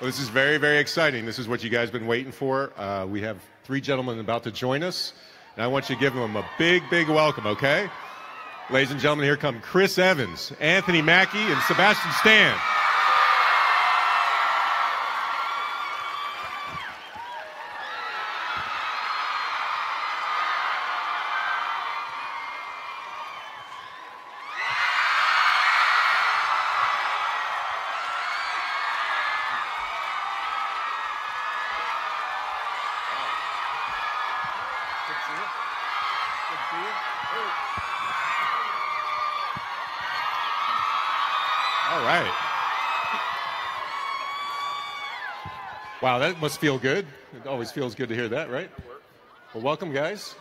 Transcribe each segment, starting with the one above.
Well, this is very, very exciting. This is what you guys have been waiting for. We have three gentlemen about to join us, and I want you to give them a big, big welcome, okay? Ladies and gentlemen, here come Chris Evans, Antony Mackie, and Sebastian Stan. All right. Wow, that must feel good. It always feels good to hear that, right? Well, welcome, guys.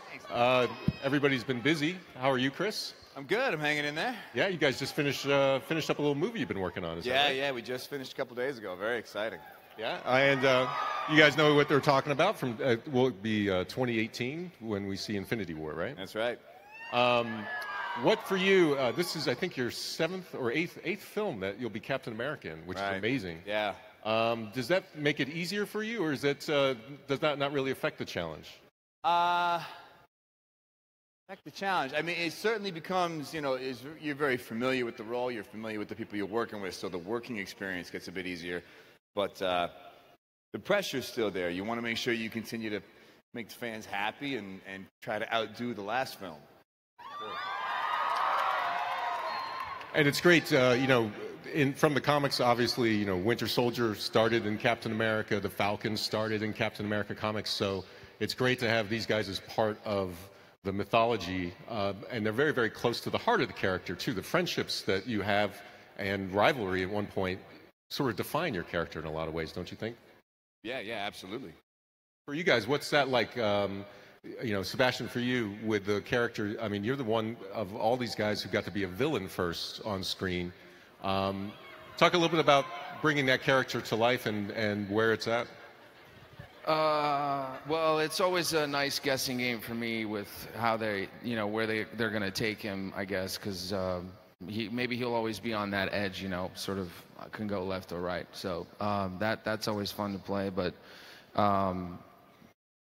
Everybody's been busy. How are you, Chris? I'm good. I'm hanging in there. Yeah, you guys just finished up a little movie you've been working on. Is that right? Yeah, we just finished a couple days ago. Very exciting. Yeah, and you guys know what they're talking about. From will it be 2018 when we see Infinity War, right? That's right. What for you? This is, I think, your seventh or eighth film that you'll be Captain America in, which is amazing. Yeah. Does that make it easier for you, or is it does that not really affect the challenge? Affect the challenge. I mean, it certainly becomes, you're very familiar with the role. You're familiar with the people you're working with, so the working experience gets a bit easier. But the pressure's still there. You want to make sure you continue to make the fans happy and try to outdo the last film. And it's great, from the comics, obviously, Winter Soldier started in Captain America, the Falcon started in Captain America comics, so it's great to have these guys as part of the mythology, and they're very, very close to the heart of the character, too. The friendships that you have and rivalry at one point sort of define your character in a lot of ways, don't you think? Yeah, absolutely. For you guys, what's that like? Sebastian, for you, with the character, I mean, you're the one of all these guys who got to be a villain first on screen. Talk a little bit about bringing that character to life and where it's at. Well, it's always a nice guessing game for me with how they, where they're going to take him, I guess, because maybe he'll always be on that edge, sort of can go left or right. So that's always fun to play, but.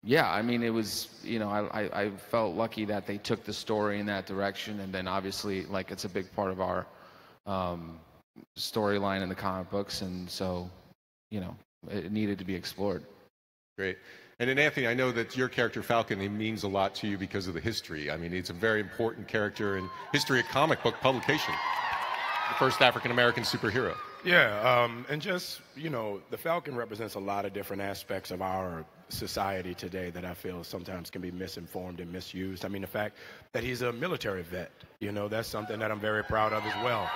Yeah, I mean, it was, I felt lucky that they took the story in that direction, and then obviously, like, it's a big part of our storyline in the comic books, and so, it needed to be explored. Great. And then, Anthony, I know that your character, Falcon, he means a lot to you because of the history. I mean, it's a very important character in history of comic book publication. The first African-American superhero. Yeah, and just, the Falcon represents a lot of different aspects of our society today that I feel sometimes can be misinformed and misused. I mean, the fact that he's a military vet, that's something that I'm very proud of as well.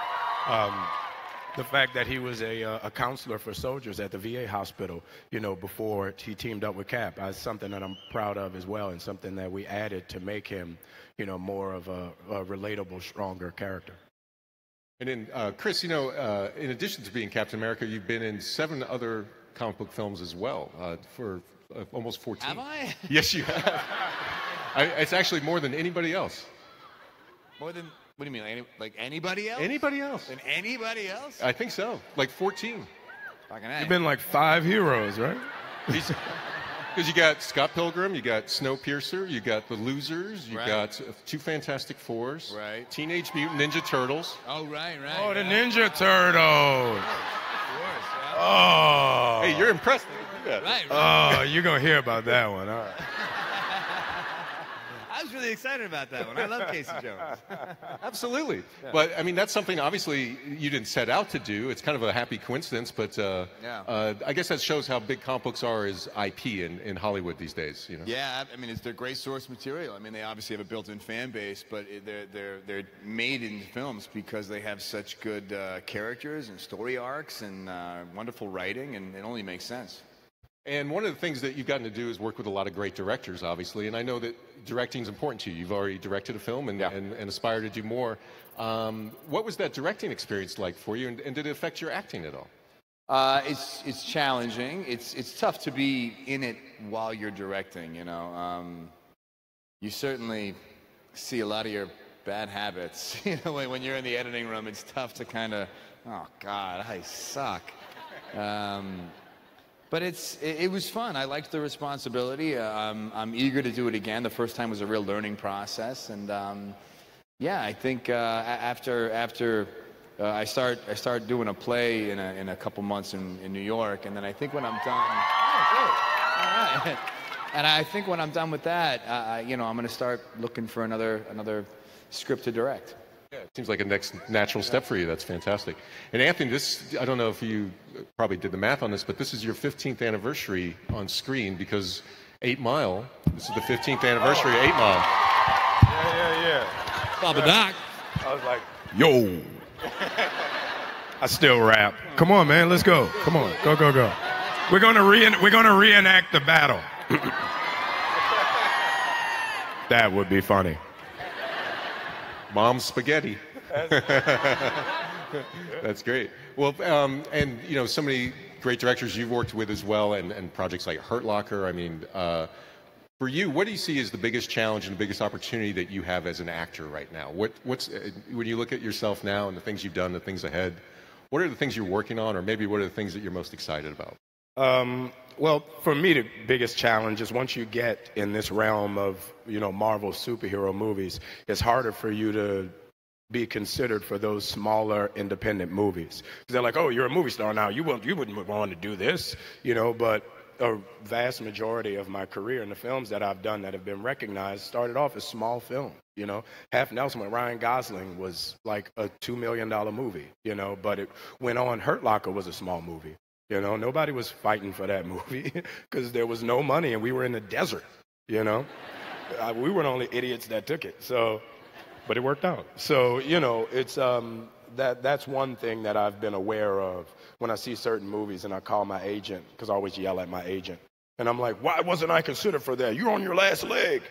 The fact that he was a counselor for soldiers at the VA hospital, before he teamed up with Cap, is something that I'm proud of as well, and something that we added to make him, more of a relatable, stronger character. And then, Chris, in addition to being Captain America, you've been in 7 other comic book films as well, for almost 14. Have I? Yes, you have. It's actually more than anybody else. More than, what do you mean, like anybody else? Anybody else. Than anybody else? I think so, like 14. You've been like 5 heroes, right? Because you got Scott Pilgrim, you got Snowpiercer, you got The Losers, you got 2 Fantastic Fours, Teenage Mutant Ninja Turtles. Oh, right. Oh, the Ninja Turtles. Of course, yeah. Oh. Hey, you're impressed that you do that. Right. Oh, you're going to hear about that one. All right. I was really excited about that one. I love Casey Jones. Absolutely. Yeah. But, I mean, that's something, obviously, you didn't set out to do. It's kind of a happy coincidence, but I guess that shows how big comic books are as IP in Hollywood these days. Yeah, I mean, they're great source material. I mean, they obviously have a built-in fan base, but they're made in films because they have such good characters and story arcs and wonderful writing, and it only makes sense. And one of the things that you've gotten to do is work with a lot of great directors, obviously, and I know that directing is important to you. You've already directed a film and aspire to do more. What was that directing experience like for you, and did it affect your acting at all? It's challenging. It's tough to be in it while you're directing, You certainly see a lot of your bad habits. When you're in the editing room, it's tough to kind of, oh, God, I suck. But it was fun. I liked the responsibility. I'm eager to do it again. The first time was a real learning process, and yeah, I think after I start doing a play in a couple months in New York, and then I think when I'm done. Oh, great. All right. And I think when I'm done with that, you know, I'm going to start looking for another script to direct. Yeah, it seems like a next natural step for you. That's fantastic. And Anthony, this, I don't know if you probably did the math on this, but this is your 15th anniversary on screen because 8 Mile, this is the 15th anniversary of 8 Mile. Yeah. Baba Doc. I was like, yo. I still rap. Come on, man, let's go. Come on, go. We're gonna reenact the battle. That would be funny. Mom's spaghetti. That's great. Well, and you know, so many great directors you've worked with as well, and projects like Hurt Locker. I mean, for you, what do you see as the biggest challenge and the biggest opportunity that you have as an actor right now? What's when you look at yourself now and the things you've done, the things ahead, what are the things you're working on, or maybe what are the things that you're most excited about? Well, for me, the biggest challenge is once you get in this realm of, you know, Marvel superhero movies, it's harder for you to be considered for those smaller independent movies. Because they're like, oh, you're a movie star now. You wouldn't want to do this, you know, but a vast majority of my career in the films that I've done that have been recognized started off as small film, you know. Half Nelson with Ryan Gosling was like a $2 million movie, you know, but it went on. Hurt Locker was a small movie. You know, nobody was fighting for that movie because there was no money and we were in the desert, you know. We were the only idiots that took it, so, but it worked out. So, you know, it's that's one thing that I've been aware of when I see certain movies and I call my agent, because I always yell at my agent. And I'm like, why wasn't I considered for that? You're on your last leg.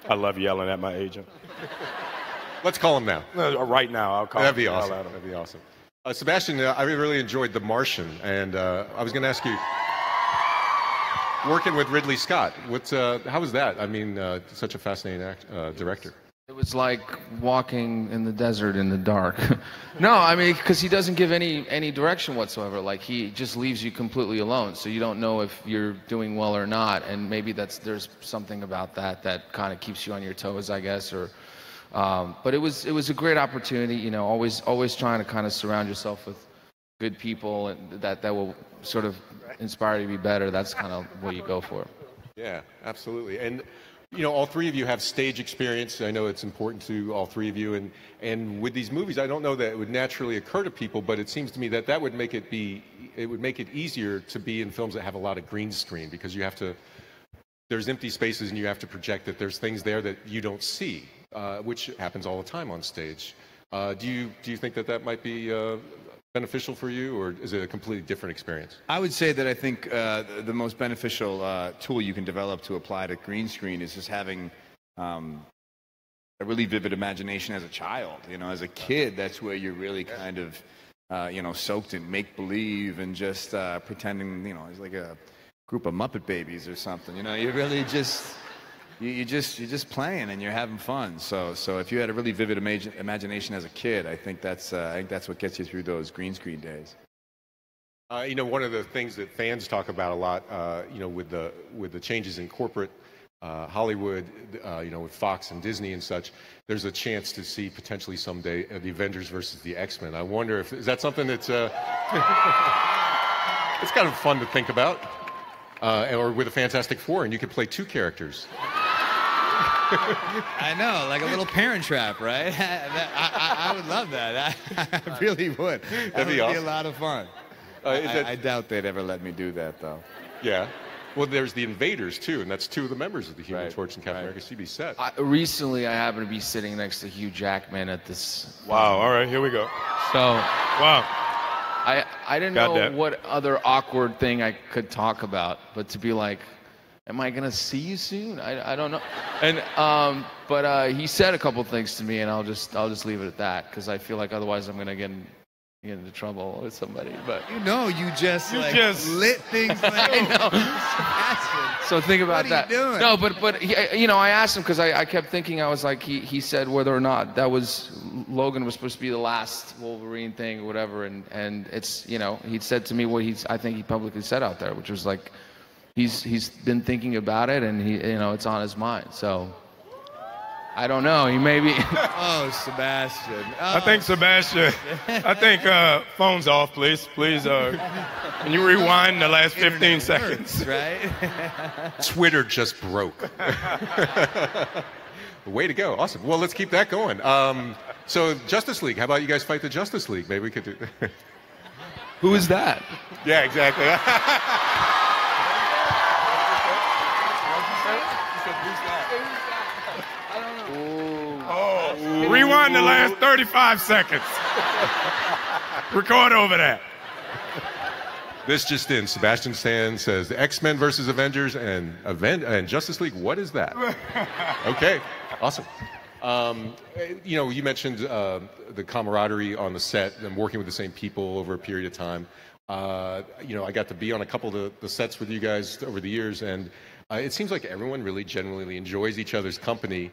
I love yelling at my agent. Let's call him now. Right now, I'll call him. That'd be awesome. That'd be awesome. Sebastian, I really enjoyed The Martian, and I was going to ask you, working with Ridley Scott, how was that? I mean, such a fascinating director. It was like walking in the desert in the dark. No, I mean, because he doesn't give any direction whatsoever. Like, he just leaves you completely alone, so you don't know if you're doing well or not. And maybe there's something about that kind of keeps you on your toes, I guess. Or, but it was a great opportunity. You know, always trying to kind of surround yourself with good people and that will sort of inspire you to be better. That's kind of what you go for. Yeah, absolutely. And you know, all three of you have stage experience. I know it's important to all three of you. And with these movies, I don't know that it would naturally occur to people, but it seems to me that would make it easier to be in films that have a lot of green screen, because there's empty spaces and you have to project that there's things there that you don't see, which happens all the time on stage. Do you think that might be beneficial for you, or is it a completely different experience? I would say that I think the most beneficial tool you can develop to apply to green screen is just having a really vivid imagination as a child. You know, as a kid, that's where you're really kind of, you know, soaked in make-believe and just pretending, you know, it's like a group of Muppet Babies or something. You know, you're really just... You're just playing and you're having fun. So if you had a really vivid imagination as a kid, I think that's what gets you through those green screen days. You know, one of the things that fans talk about a lot, you know, with the changes in corporate Hollywood, you know, with Fox and Disney and such, there's a chance to see potentially someday the Avengers versus the X-Men. I wonder is that something that's it's kind of fun to think about, or with a Fantastic Four, and you could play two characters. I know, like a little Parent Trap, right? I would love that. I really would. That would be awesome. A lot of fun. I doubt they'd ever let me do that, though. Yeah. Well, there's the Invaders, too, and that's two of the members of the Human Torch and Captain America CB set. Recently, I happened to be sitting next to Hugh Jackman at this... Wow, all right, here we go. So... Wow. I didn't know what other awkward thing I could talk about, but to be like... Am I gonna see you soon? I don't know. And but he said a couple things to me, and I'll just leave it at that, because I feel like otherwise I'm gonna get into trouble with somebody. But you just lit things like I know. So think about that. What are you doing? No, but he, you know, I asked him because I kept thinking, I was like, he said whether or not that was Logan was supposed to be the last Wolverine thing or whatever, and it's, you know, he said to me what I think he publicly said out there, which was like he's been thinking about it, and he, you know, it's on his mind. So I don't know, he may be. Oh, Sebastian. Oh. I think Sebastian. I think phone's off, please. Please, can you rewind the last 15 seconds? Right? Twitter just broke. Way to go. Awesome. Well, let's keep that going. So Justice League, how about you guys fight the Justice League? Maybe we could do. Who is that? Yeah, exactly. Oh, rewind the last 35 seconds. Record over that. This just in. Sebastian Stan says X-Men versus Avengers and Justice League. What is that? Okay, awesome. You know, you mentioned the camaraderie on the set and working with the same people over a period of time. You know, I got to be on a couple of the sets with you guys over the years, and it seems like everyone really genuinely enjoys each other's company.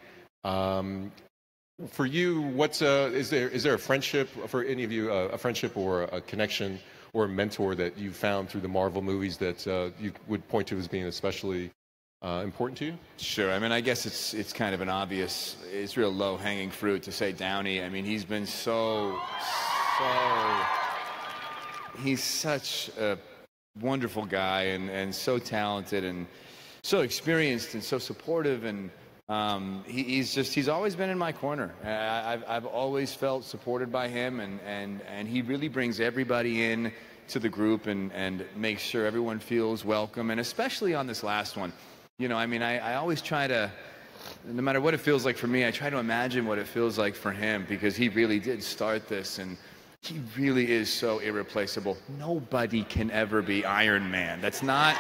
For you, what's is there a friendship for any of you, a friendship or a connection or a mentor that you found through the Marvel movies that you would point to as being especially important to you? Sure. I mean, I guess it's kind of an obvious, it's real low-hanging fruit to say Downey. I mean, he's been he's such a wonderful guy and so talented and so experienced and so supportive, and he's always been in my corner. I've always felt supported by him, and he really brings everybody in to the group and makes sure everyone feels welcome, and especially on this last one. You know, I mean, I always try to, no matter what it feels like for me, I try to imagine what it feels like for him, because he really did start this, and he really is so irreplaceable. Nobody can ever be Iron Man. That's not...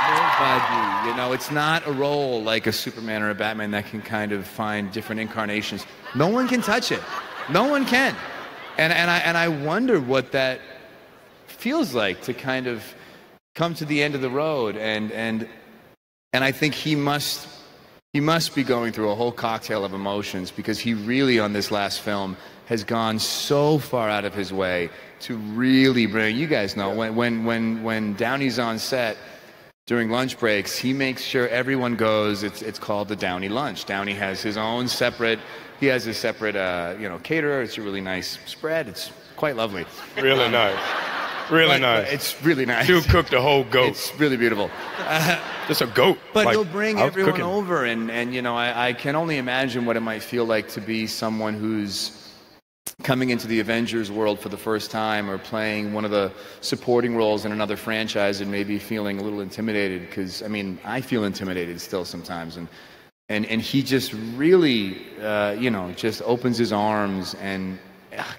Nobody, you know, it's not a role like a Superman or a Batman that can kind of find different incarnations. No one can touch it. No one can. And I wonder what that feels like, to kind of come to the end of the road, and I think he must be going through a whole cocktail of emotions, because he really, on this last film, has gone so far out of his way to really bring, you guys know, when Downey's on set during lunch breaks, he makes sure everyone goes. It's called the Downey lunch. Downey has his own separate. He has his separate, you know, caterer. It's a really nice spread. It's quite lovely. Really nice. Really nice. It's really nice. Dude cooked a whole goat. It's really beautiful. Just a goat. But like, he'll bring everyone over, and you know, I can only imagine what it might feel like to be someone who's coming into the Avengers world for the first time, or playing one of the supporting roles in another franchise, and maybe feeling a little intimidated, because, I mean, I feel intimidated still sometimes, and he just really, you know, just opens his arms, and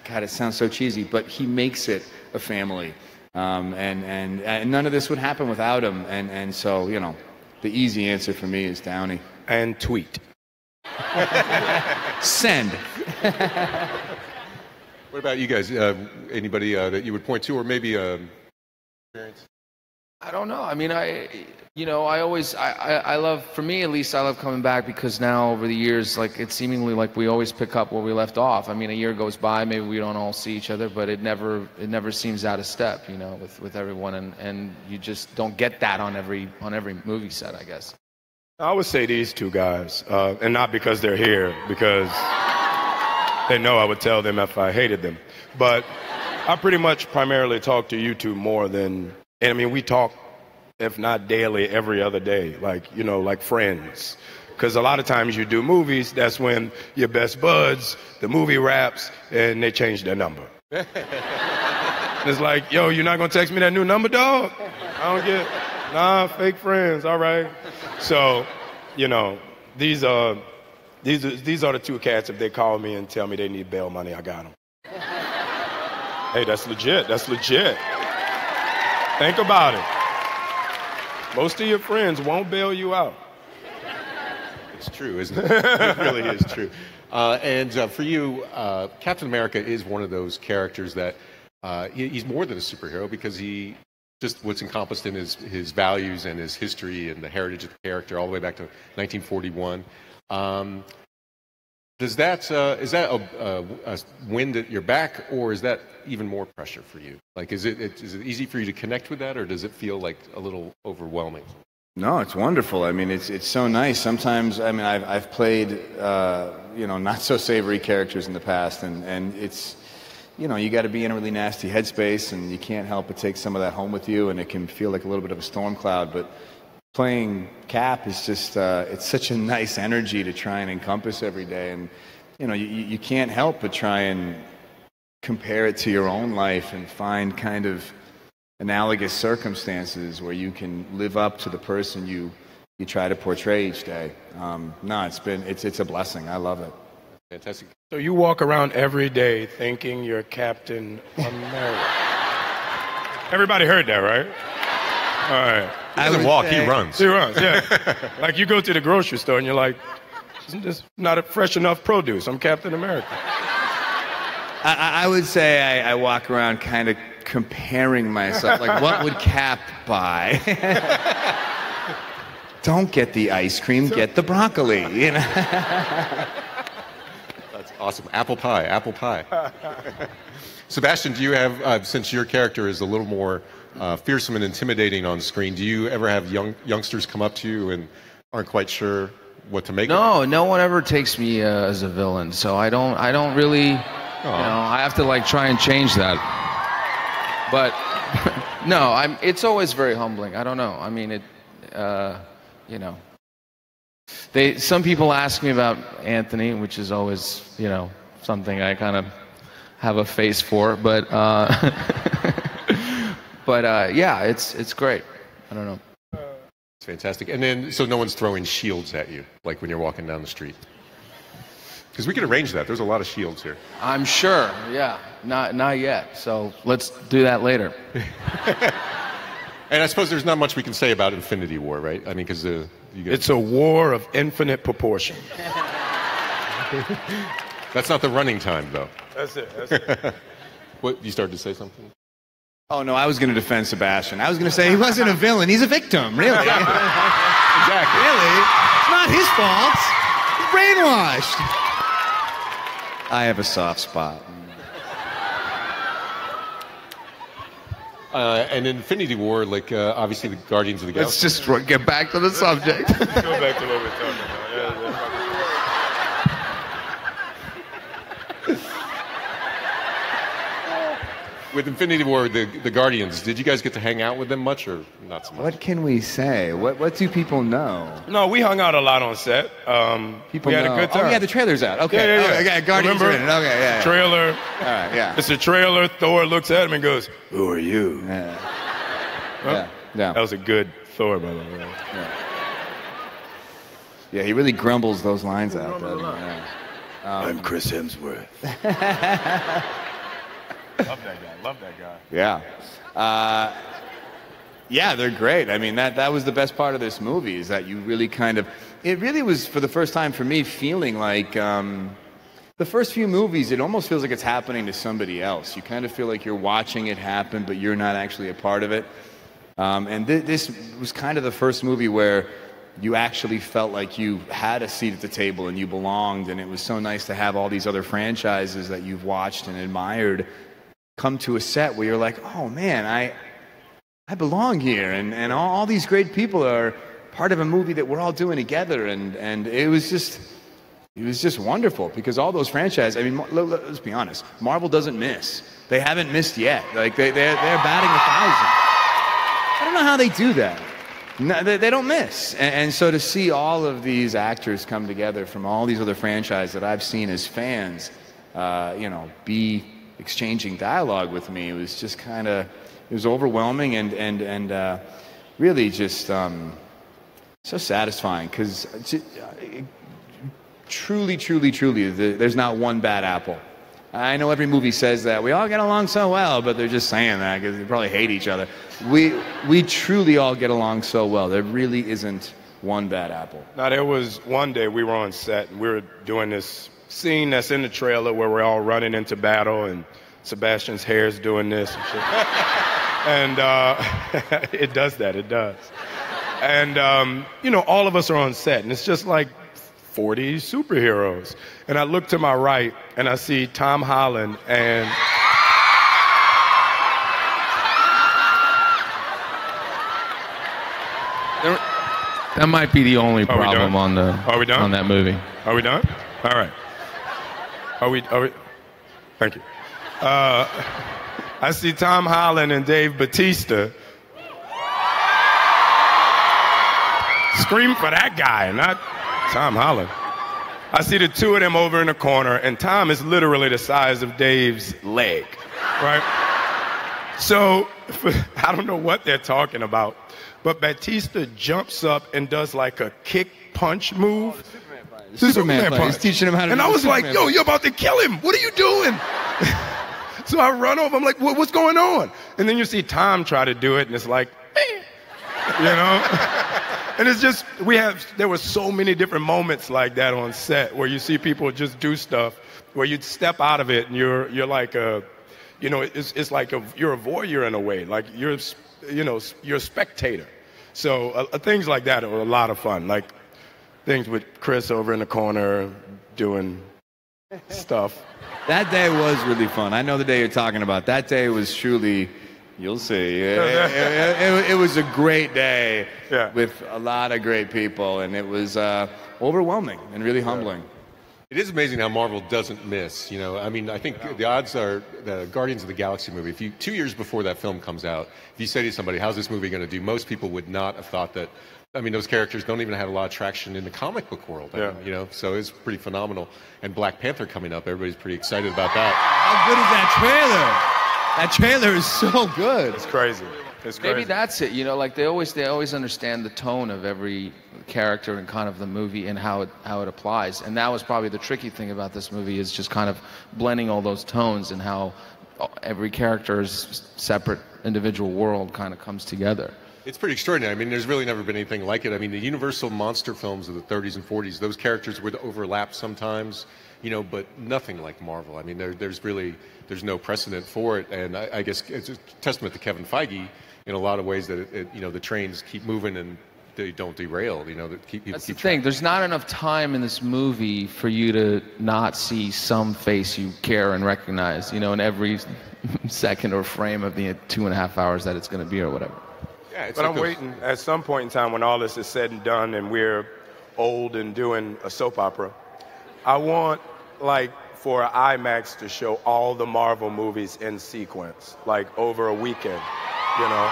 God, it sounds so cheesy, but he makes it a family, and none of this would happen without him, and so, you know, the easy answer for me is Downey. And tweet. Send. What about you guys? Anybody that you would point to, or maybe experience? I don't know. I mean, I love, for me at least, I love coming back, because now over the years, like, it's seemingly like we always pick up where we left off. I mean, a year goes by, maybe we don't all see each other, but it never seems out of step, you know, with everyone, and you just don't get that on every movie set, I guess. I would say these two guys, and not because they're here, because they know I would tell them if I hated them. But I pretty much primarily talk to you two more than, and I mean, we talk, if not daily, every other day, like, you know, like friends. Because a lot of times you do movies, that's when your best buds, the movie wraps, and they change their number. It's like, yo, you're not going to text me that new number, dog? I don't get, nah, fake friends, all right. So, you know, these are the two cats. If they call me and tell me they need bail money, I got them. Hey, that's legit. That's legit. Think about it. Most of your friends won't bail you out. It's true, isn't it? It really is true. And for you, Captain America is one of those characters that he's more than a superhero, because he just what's encompassed in his values and his history and the heritage of the character all the way back to 1941. Is that a wind at your back, or is that even more pressure for you? Like, is it easy for you to connect with that, or does it feel like a little overwhelming? No, it's wonderful. I mean, it's so nice. Sometimes, I mean, I've played, not so savory characters in the past, and it's, you got to be in a really nasty headspace, and you can't help but take some of that home with you, and it can feel like a little bit of a storm cloud. But playing Cap is just, it's such a nice energy to try and encompass every day, and you can't help but try and compare it to your own life and find kind of analogous circumstances where you can live up to the person you try to portray each day. No, it's a blessing. I love it. Fantastic. So you walk around every day thinking you're Captain America. Everybody heard that, right? All right. He doesn't walk, he runs. He runs, yeah. Like you go to the grocery store and you're like, isn't this not a fresh enough produce? I'm Captain America. I would say I walk around kind of comparing myself, like what would Cap buy? Don't get the ice cream, get the broccoli. That's awesome. Apple pie. Sebastian, do you have, since your character is a little more fearsome and intimidating on screen, do you ever have youngsters come up to you and aren't quite sure what to make of it? No one ever takes me as a villain, so I don't really, I have to like try and change that. But no, it's always very humbling. I don't know. I mean, some people ask me about Anthony, which is always, something I kind of have a face for. But, yeah, it's great. I don't know. It's fantastic. And then, so no one's throwing shields at you, like when you're walking down the street? Because we could arrange that. There's a lot of shields here. I'm sure, yeah. Not yet. So let's do that later. And I suppose there's not much we can say about Infinity War, right? I mean, because it's a war of infinite proportion. That's not the running time, though. That's it. What, you started to say something? Oh, no, I was going to defend Sebastian. I was going to say he wasn't a villain. He's a victim, really. Exactly. Really? It's not his fault. He's brainwashed. I have a soft spot. And Infinity War, like obviously the Guardians of the Galaxy. Let's just get back to the subject. Go back to what we're talking about. With Infinity War, the Guardians, did you guys get to hang out with them much or not so much? What can we say? What do people know? No, we hung out a lot on set. People we had know. a good time. Oh, yeah, the trailer's out. Okay. Yeah. Okay, Guardians are in it. Okay, yeah. Trailer. All right, yeah. It's a trailer. Thor looks at him and goes, "Who are you?" Yeah. Huh? Yeah. That was a good Thor, by the way. Yeah, he really grumbles those lines out. I'm Chris Hemsworth. Love that guy. Yeah. Yeah, they're great. I mean, that was the best part of this movie, is that you really it really was, for the first time for me, feeling like the first few movies, it almost feels like it's happening to somebody else. You kind of feel like you're watching it happen, but you're not actually a part of it. And this was kind of the first movie where you actually felt like you had a seat at the table and you belonged, and it was so nice to have all these other franchises that you've watched and admired come to a set where you're like, oh man, I belong here, and all these great people are part of a movie that we're all doing together, and it was just wonderful, because all those franchises, I mean, let's be honest, Marvel doesn't miss. They haven't missed yet. Like they're batting 1,000. I don't know how they do that. No, they don't miss. And so to see all of these actors come together from all these other franchises that I've seen as fans, be exchanging dialogue with me, it was just it was overwhelming and really just so satisfying, because truly, there's not one bad apple. I know every movie says that. We all get along so well, but they're just saying that because they probably hate each other. We truly all get along so well. There really isn't one bad apple. Now, there was one day we were on set, and we were doing this scene that's in the trailer where we're all running into battle, and Sebastian's hair's doing this and shit. And it does. And, all of us are on set, and it's just like 40 superheroes. And I look to my right, and I see Tom Holland and... That might be the only problem on that movie. Are we done? All right. Are we? Thank you. I see Tom Holland and Dave Bautista. Scream for that guy, not Tom Holland. I see the two of them over in the corner, and Tom is literally the size of Dave's leg, right? So I don't know what they're talking about, but Batista jumps up and does like a kick punch move. Superman punch. He's teaching him how to do And I was like, Superman yo, you're about to kill him. What are you doing? So I run over. I'm like, what's going on? And then you see Tom try to do it, and it's like, you know? And it's just, there were so many different moments like that on set where you see people just do stuff where you step out of it and you're like it's like you're a voyeur in a way. Like you're a spectator. So things like that are a lot of fun. Like things with Chris over in the corner doing stuff. That day was really fun. I know the day you're talking about. That day was truly, you'll see. It was a great day with a lot of great people, and it was overwhelming and really humbling. It is amazing how Marvel doesn't miss. You know, I mean, I think the odds are the Guardians of the Galaxy movie. 2 years before that film comes out, if you say to somebody, "How's this movie going to do?" Most people would not have thought that. I mean, those characters don't even have a lot of traction in the comic book world. I mean, you know, so it's pretty phenomenal. And Black Panther coming up, everybody's pretty excited about that. How good is that trailer? That trailer is so good. It's crazy. It's crazy. Maybe that's it. You know, like they always understand the tone of every character and kind of the movie and how it applies. And that was probably the tricky thing about this movie, is just kind of blending all those tones and how every character's separate individual world kind of comes together. It's pretty extraordinary. I mean, there's really never been anything like it. I mean, the Universal monster films of the 30s and 40s, those characters would overlap sometimes, you know, but nothing like Marvel. I mean, there's no precedent for it. And I guess it's a testament to Kevin Feige in a lot of ways that, you know, the trains keep moving and they don't derail, you know. That's the thing. There's not enough time in this movie for you to not see some face you care and recognize, you know, in every second or frame of the 2.5 hours that it's going to be or whatever. Yeah, but I'm waiting at some point in time when all this is said and done and we're old and doing a soap opera, I want, like, for IMAX to show all the Marvel movies in sequence, like over a weekend, you know?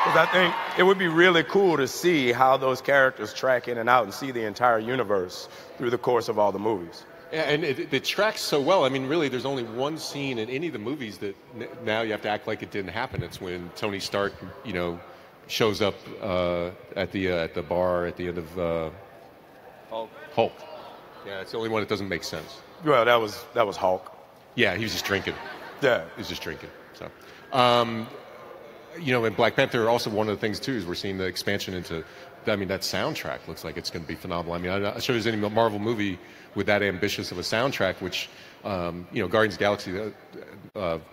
Because I think it would be really cool to see how those characters track in and out and see the entire universe through the course of all the movies. Yeah, and it tracks so well. I mean, really, there's only one scene in any of the movies that now you have to act like it didn't happen. It's when Tony Stark, you know, shows up at the bar at the end of Hulk. Yeah, it's the only one that doesn't make sense. Well, that was Hulk. Yeah, he was just drinking. Yeah, he was just drinking. So, you know, in Black Panther, also one of the things too is we're seeing the expansion into. I mean, that soundtrack looks like it's going to be phenomenal. I mean, I'm not sure there's any Marvel movie with that ambitious of a soundtrack, which, you know, Guardians of the Galaxy,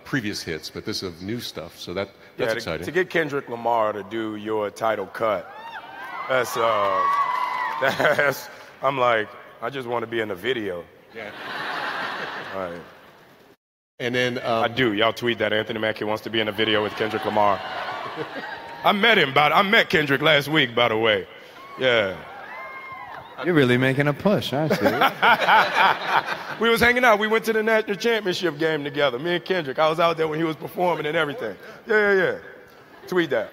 previous hits, but this is new stuff, so that's exciting. To get Kendrick Lamar to do your title cut, that's I'm like, I just want to be in the video. Yeah. All right. And then I do. Y'all tweet that Anthony Mackie wants to be in a video with Kendrick Lamar. I met Kendrick last week, by the way. Yeah. You're really making a push, aren't you? We was hanging out. We went to the national championship game together. Me and Kendrick. I was out there when he was performing and everything. Yeah. Tweet that.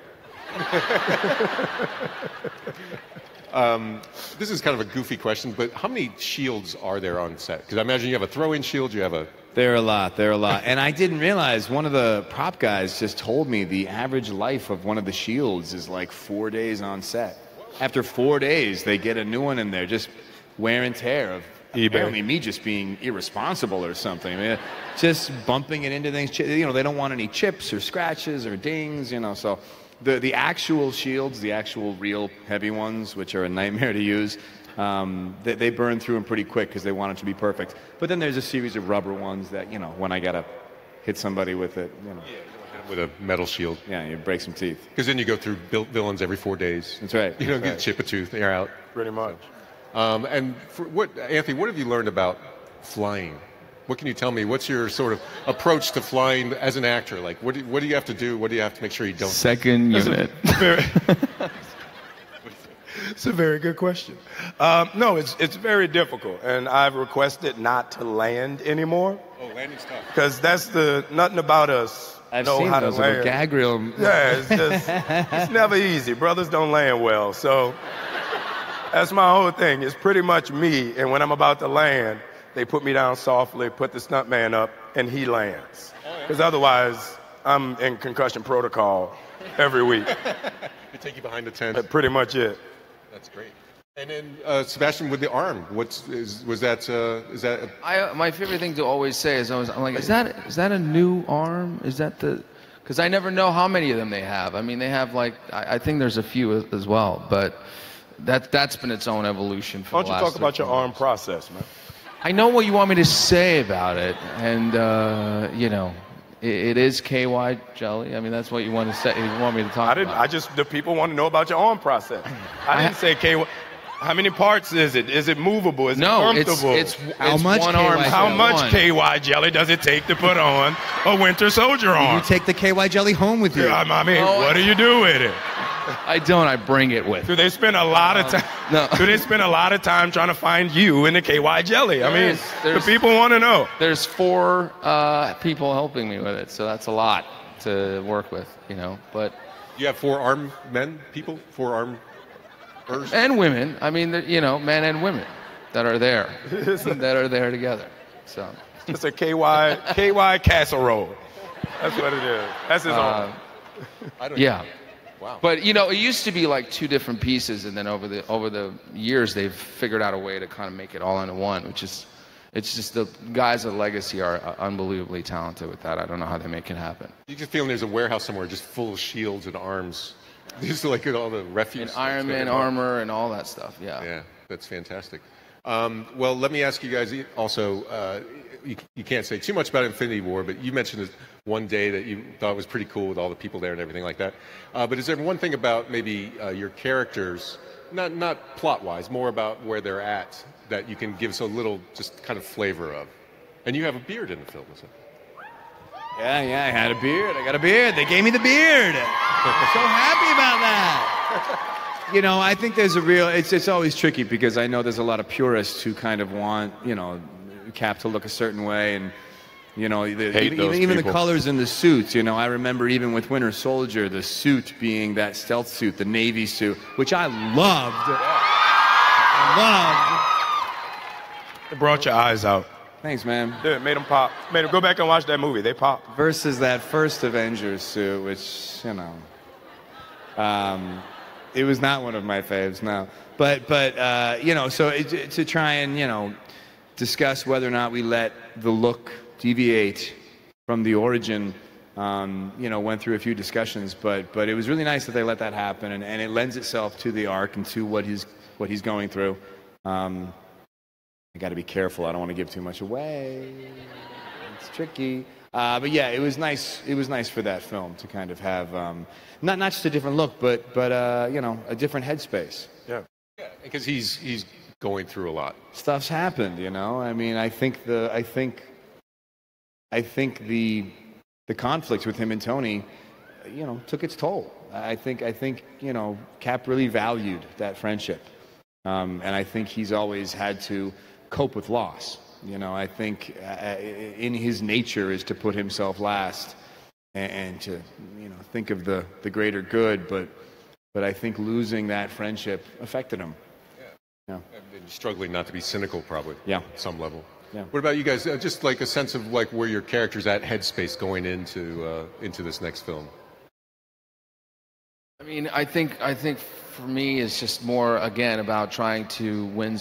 This is kind of a goofy question, but how many shields are there on set? Because I imagine you have a throw-in shield, you have a... There are a lot. And I didn't realize, one of the prop guys just told me the average life of one of the shields is like 4 days on set. After 4 days, they get a new one in there, just wear and tear of apparently me just being irresponsible or something. I mean, just bumping it into things. You know, they don't want any chips or scratches or dings, you know, so... The actual shields, the actual real heavy ones, which are a nightmare to use, they burn through them pretty quick because they want it to be perfect. But then there's a series of rubber ones that, you know, when I got to hit somebody with it, you know. Yeah, with a metal shield. Yeah, you break some teeth. Because then you go through villains every 4 days. That's right. You don't get a chip a tooth, they're out. Pretty much. And Anthony, what have you learned about flying? What can you tell me? What's your sort of approach to flying as an actor? Like, what do you have to do? What do you have to make sure you don't? Second unit. It's a very good question. No, it's very difficult, and I've requested not to land anymore. Oh, landing's tough. Because that's nothing about us. I've know seen how those to little land. gag reel. Yeah, it's never easy. Brothers don't land well, so that's my whole thing. It's pretty much me, and when I'm about to land, they put me down softly, put the stuntman up, and he lands. Because otherwise, I'm in concussion protocol every week. They take you behind the tent. That's pretty much it. That's great. And then Sebastian, with the arm, was that? My favorite thing to always say is I'm like, is that a new arm? Is that the? Because I never know how many of them they have. I mean, they have like I think there's a few as well, but that's been its own evolution for Why the don't last you talk about your 13 arm years. process, man? I know what you want me to say about it, and you know, it is KY jelly. I mean, that's what you want to say. You want me to talk about. The people want to know about your arm process. I didn't say KY. How many parts is it? Is it movable? Is it comfortable? it's How much one arm. KY How much one. KY jelly does it take to put on a winter soldier arm? You take the KY jelly home with you. Yeah, I mean, what do you do with it? I don't. I bring it with. Do they spend a lot of time? No. Do they spend a lot of time trying to find you in the KY jelly? I mean, the There's- people want to know. There's 4 people helping me with it, so that's a lot to work with, you know. But You have 4 arm people, 4 arm. and women. I mean, you know, men and women that are there, together. So. It's a KY casserole. That's what it is. That's his arm. Yeah. Wow. But you know, it used to be like 2 different pieces, and then over the years, they've figured out a way to kind of make it all into one, which is, it's just the guys at Legacy are unbelievably talented with that. I don't know how they make it happen. You just feeling there's a warehouse somewhere just full of shields and arms. Just like all the refuse. And Iron Man armor and all that stuff. Yeah. Yeah, that's fantastic. Well, let me ask you guys also. You can't say too much about Infinity War, but you mentioned this one day that you thought was pretty cool with all the people there and everything like that. But is there one thing about maybe your characters, not plot-wise, more about where they're at, that you can give us a little just kind of flavor of? And you have a beard in the film, isn't it? Yeah, I had a beard. I got a beard. They gave me the beard. I'm so happy about that. You know, I think there's it's always tricky because I know there's a lot of purists who kind of want, you know, Cap to look a certain way, and you know, even the colors in the suits. You know, I remember even with Winter Soldier, the suit being that stealth suit, the navy suit, which I loved. It brought your eyes out. Thanks, man. Yeah, it made them pop. Made them go back and watch that movie. They pop. Versus that first Avengers suit, which, you know, it was not one of my faves, no. But you know, so to try and, you know, discuss whether or not we let the look deviate from the origin, you know, went through a few discussions, but it was really nice that they let that happen, and it lends itself to the arc and to what he's going through. I got to be careful. I don't want to give too much away. It's tricky. But yeah, it was nice. It was nice for that film to kind of have not just a different look, but you know, a different headspace. Yeah. Yeah, because he's going through a lot. Stuff's happened, you know. I mean, I think the conflict with him and Tony, you know, took its toll. I think you know, Cap really valued that friendship, and I think he's always had to cope with loss. You know, I think in his nature is to put himself last and to, you know, think of the greater good. But I think losing that friendship affected him. Yeah. And struggling not to be cynical, probably. Yeah. At some level. Yeah. What about you guys? Just like a sense of like where your character's at headspace going into this next film. I mean, I think for me it's just more, again, about trying to win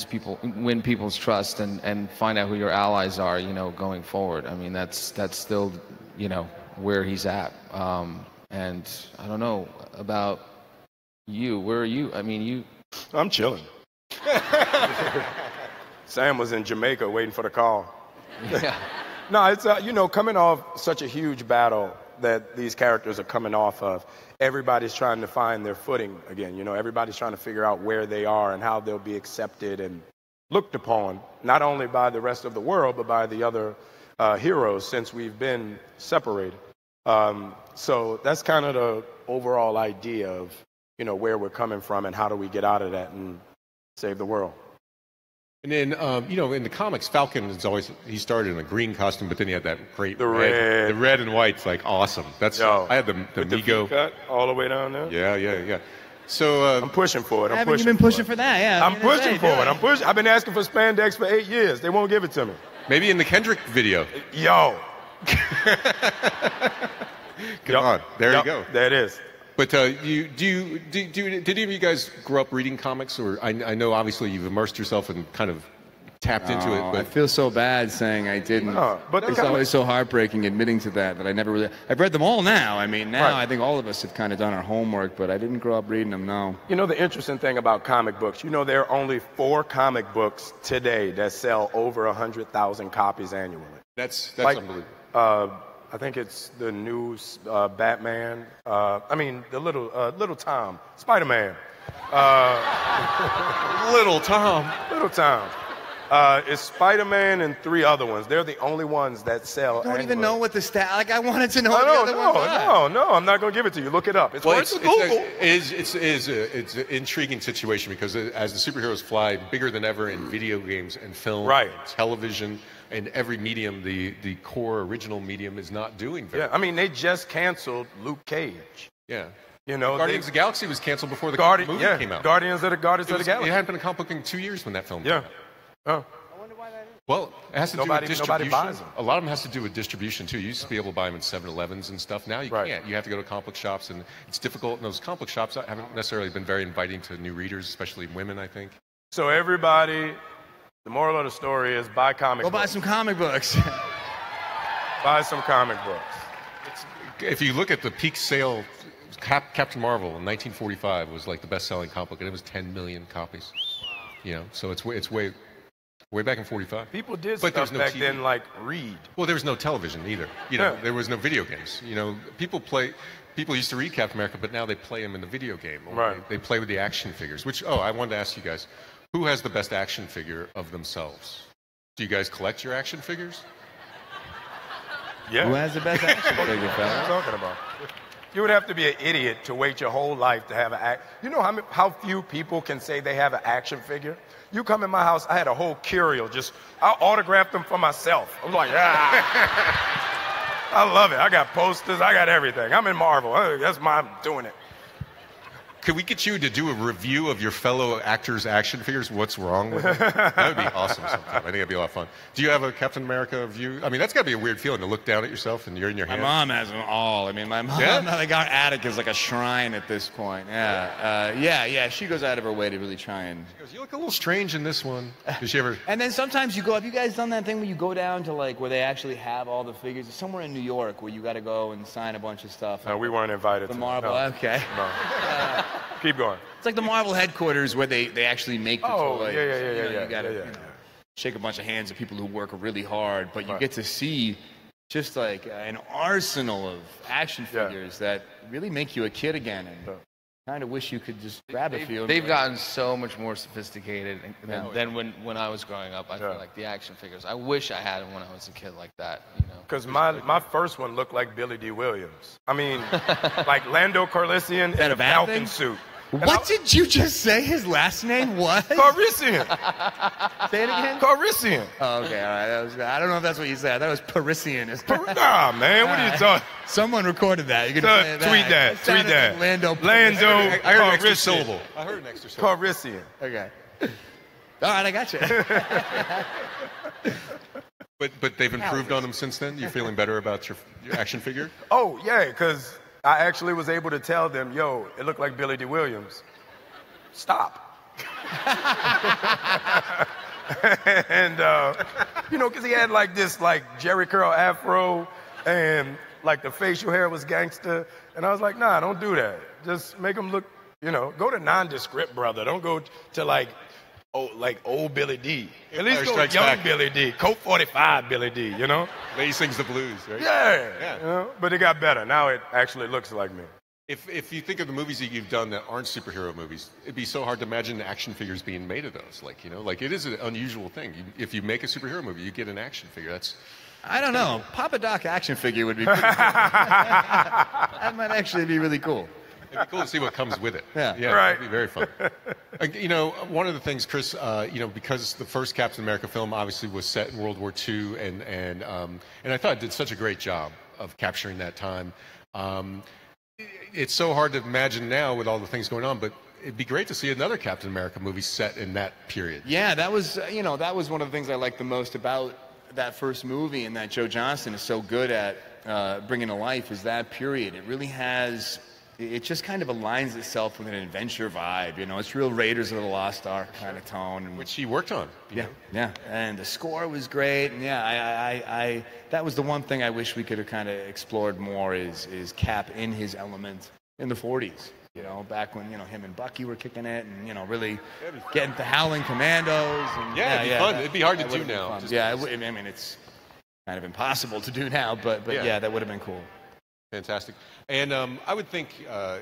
people's trust and find out who your allies are, you know, going forward. I mean, that's still, you know, where he's at. And I don't know about you. Where are you? I mean, you. I'm chilling. Sam was in Jamaica waiting for the call. Yeah. No, it's you know, coming off such a huge battle that these characters are coming off of. Everybody's trying to find their footing again. You know, everybody's trying to figure out where they are and how they'll be accepted and looked upon, not only by the rest of the world, but by the other heroes since we've been separated. So that's kind of the overall idea of, you know, where we're coming from and how do we get out of that and save the world. And then, you know, in the comics, Falcon is always, he started in a green costume, but then he had that great The red. The red and white's like awesome. That's, I had the with the Mego. feet cut all the way down there. Yeah. So, I'm pushing for it. Haven't you been pushing for that? Yeah. I'm pushing for it. I've been asking for spandex for 8 years. They won't give it to me. maybe in the Kendrick video. Yo. Come on. There you go. There it is. But did any of you guys grow up reading comics? Or I know obviously you've immersed yourself and kind of tapped into it. I But feel so bad saying I didn't. No, but it's always so heartbreaking admitting to that I never really. I've read them all now. I mean, now I think all of us have kind of done our homework, but I didn't grow up reading them. No. You know the interesting thing about comic books, you know there are only 4 comic books today that sell over 100,000 copies annually. that's Like, unbelievable. I think it's the new Batman. The little Tom, Spider-Man. Little Tom. Little Tom. It's Spider-Man and 3 other ones. They're the only ones that sell. I don't even annually. know what the stat. Like I wanted to know what the other ones are. No. I'm not going to give it to you. Look it up. It's Well, worth the Google. it's an intriguing situation because as the superheroes fly bigger than ever in video games and film, Right. and television, and every medium, the core original medium is not doing very Yeah, I mean they just canceled Luke Cage. Yeah. You know, Guardians of the Galaxy was canceled before the movie came out. Guardians of the It Galaxy. hadn't been a comic book in 2 years when that film came Yeah. out. Oh. Well, it has to do Nobody with distribution. buys them. A lot of them has to do with distribution too. You used to be able to buy them in 7-Elevens and stuff. Now you Right. can't. You have to go to comic book shops, and it's difficult. And those comic book shops haven't necessarily been very inviting to new readers, especially women, I think. So everybody, the moral of the story is buy comic Go books. buy some comic books. Buy some comic books. If you look at the peak sale, Captain Marvel in 1945 was like the best-selling comic book, and it was 10 million copies. You know, so it's way back in 45. People did But stuff there's no back TV. then like read. Well, there was no television either. You know, Yeah. there was no video games. You know, people used to read Captain America, but now they play them in the video game. Or Right. They play with the action figures. I wanted to ask you guys, who has the best action figure of themselves? Do you guys collect your action figures? Yeah. Who has the best action figure, What are you fella? talking about? You would have to be an idiot to wait your whole life to have You know how few people can say they have an action figure? You come in my house, I had a whole curio. I autographed them for myself. I'm like, I love it. I got posters. I got everything. I'm in Marvel. That's my doing it. Could we get you to do a review of your fellow actors' action figures? What's wrong with them? That would be awesome sometime. I think it'd be a lot of fun. Do you have a Captain America review? I mean, that's got to be a weird feeling to look down at yourself and you're in your My hand. mom has them all. I mean, my mom, Yeah? like our attic is like a shrine at this point. Yeah. She goes out of her way to really try and. She goes, you look a little strange in this one. Did she ever? And then sometimes you go. Have you guys done that thing where you go down to like where they actually have all the figures? It's somewhere in New York where you got to go and sign a bunch of stuff. No, we weren't invited The to Marvel. No. Okay. No. Keep going. It's like the Marvel headquarters where they actually make the toys. Yeah. You gotta shake a bunch of hands of people who work really hard, but you get to see just like an arsenal of action figures that really make you a kid again. And kind of wish you could just grab a few. They've gotten so much more sophisticated than when I was growing up. I feel like the action figures. I wish I had them when I was a kid like that. You know. Because my first one looked like Billy D. Williams. I mean, like Lando Calrissian in a a bad Falcon thing? suit. What did you just say? His last name was? Calrissian. Say it again. Calrissian. Oh, okay, all right. I don't know if that's what you said. That was Parisian. Nah, man, what are you talking? Someone recorded that. You can Tweet that. It sounded Tweet that. like Lando. Lando. I heard an extra Calrissian. syllable. I heard an extra syllable. Calrissian. Okay. All right, I got you. But they've improved on them since then? You feeling better about your action figure? Oh, yeah, because I actually was able to tell them, yo, it looked like Billy D. Williams. Stop. And, because he had like this like Jerry curl afro and like the facial hair was gangster. And I was like, nah, don't do that. Just make him look, go to nondescript, brother. Don't go to like Oh, like old Billy D. At Empire least go Strikes young Back. Billy D. Colt 45 Billy D, you know? He sings the blues, right? Yeah. You know? But it got better. Now it actually looks like me. If you think of the movies that you've done that aren't superhero movies, it'd be so hard to imagine action figures being made of those. Like, you know, like it is an unusual thing. If you make a superhero movie, you get an action figure. That's I don't know. Papa Doc action figure would be pretty cool. That might actually be really cool. it'd be cool to see what comes with it. Yeah. Right. It'd be very fun. You know, one of the things, Chris, you know, because the first Captain America film obviously was set in World War II, and I thought it did such a great job of capturing that time. It's so hard to imagine now with all the things going on, but it'd be great to see another Captain America movie set in that period. Yeah, that was, you know, that was one of the things I liked the most about that first movie, and that Joe Johnston is so good at bringing to life, is that period. It really has, it just kind of aligns itself with an adventure vibe. You know, it's real Raiders of the Lost Ark kind of tone. And, Which he worked on. You know? yeah, and the score was great. And yeah, I that was the one thing I wish we could have kind of explored more is Cap in his element in the 40s. You know, back when, you know, him and Bucky were kicking it, and, you know, really getting the Howling Commandos. And, Yeah, it'd be fun. It'd be hard to do now. Yeah, I mean, it's kind of impossible to do now, but yeah, that would have been cool. Fantastic. And I would think,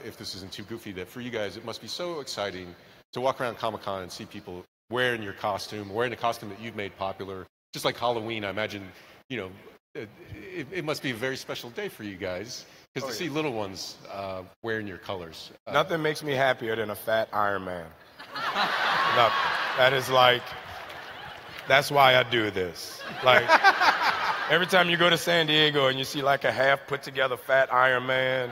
if this isn't too goofy, that for you guys, it must be so exciting to walk around Comic-Con and see people wearing your costume, wearing a costume that you've made popular. Just like Halloween, I imagine, you know, it must be a very special day for you guys. Because to see little ones wearing your colors. Nothing makes me happier than a fat Iron Man. Nothing. That is like, that's why I do this. Like, every time you go to San Diego and you see like a half put together fat Iron Man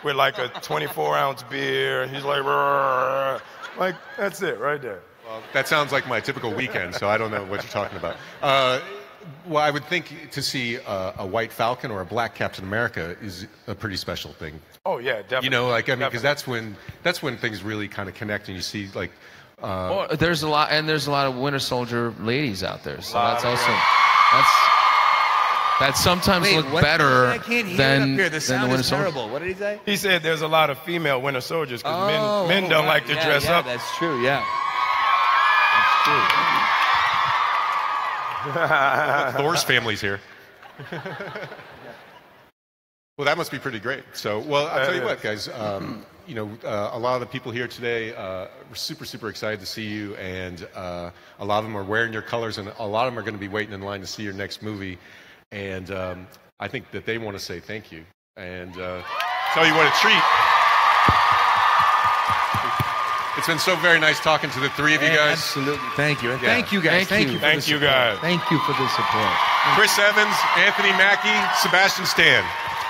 with like a 24-ounce beer, he's like, "Rrr." Like, that's it right there. Well, that sounds like my typical weekend, so I don't know what you're talking about. Well, I would think to see a white Falcon or a black Captain America is a pretty special thing. Oh yeah, definitely. You know, like, I mean, because that's when things really kind of connect, and you see like. Well, there's a lot of Winter Soldier ladies out there, so that's also that sometimes look better than the Winter Soldier. What did he say? He said there's a lot of female Winter Soldiers because men don't like to dress up. That's true. Yeah, that's true. Thor's family's here. Well, that must be pretty great. So, well, I'll tell you what, guys. You know, a lot of the people here today are super, super excited to see you, and a lot of them are wearing your colors, and a lot of them are going to be waiting in line to see your next movie. And I think that they want to say thank you and tell you what a treat. It's been so very nice talking to the three of you guys. Absolutely. Thank you. And thank you guys. Thank you. Thank you guys. Thank you for the support. Chris Evans, Anthony Mackie, Sebastian Stan.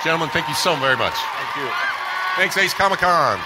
Gentlemen, thank you so very much. Thank you. Thanks, Ace Comic-Con.